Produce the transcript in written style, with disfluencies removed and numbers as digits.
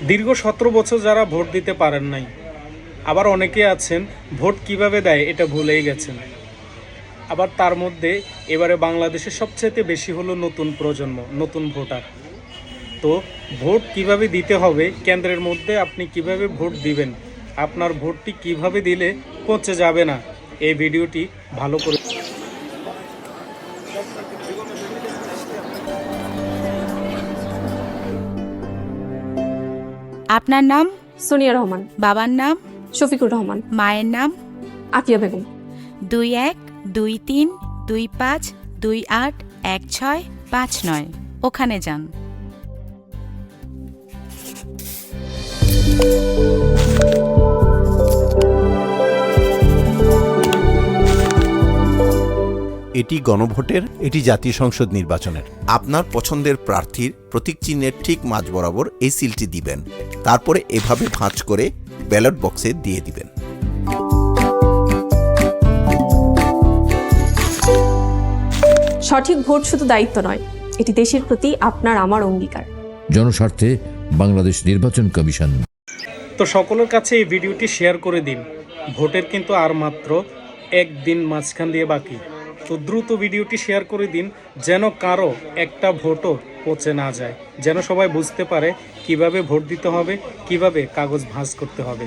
দীর্ঘ 17 বছর যারা ভোট দিতে পারেন নাই, আবার অনেকে আছেন ভোট কিভাবে দেয় এটা ভুলেই গেছেন। আবার তার মধ্যে এবারে বাংলাদেশে সবচেয়ে বেশি হলো নতুন প্রজন্ম, নতুন ভোটার। তো ভোট কিভাবে দিতে হবে, কেন্দ্রের মধ্যে আপনি কিভাবে ভোট দিবেন, আপনার ভোটটি কিভাবে দিলে পচে যাবে না, এই ভিডিওটি ভালো করে। আপনার নাম? সোনিয়া রহমান। বাবার নাম? শফিকুর রহমান। মায়ের নাম? আকিয়া বেগম। 212325281659 ওখানে যান। এটি গণভোটের, এটি জাতীয় সংসদ নির্বাচনের। আপনার পছন্দের প্রার্থীর প্রতীক চিহ্নের ঠিক মাঝ বরাবর এই সিলটি দিবেন। তারপরে এভাবে ভাঁজ করে ব্যালট বক্সে দিয়ে দিবেন। সঠিক ভোট শুধু দায়িত্ব নয়, এটি দেশের প্রতি আপনার আমার অঙ্গীকার। জনস্বার্থে বাংলাদেশ নির্বাচন কমিশন। তো সকলের কাছে এই ভিডিওটি শেয়ার করে দিন। ভোটের কিন্তু আর মাত্র একদিন মাঝখান দিয়ে বাকি। তো দ্রুত ভিডিওটি শেয়ার করে দিন, যেন কারো একটা ভোটও পচে না যায়, যেন সবাই বুঝতে পারে কিভাবে ভোট দিতে হবে, কিভাবে কাগজ ভাঁজ করতে হবে।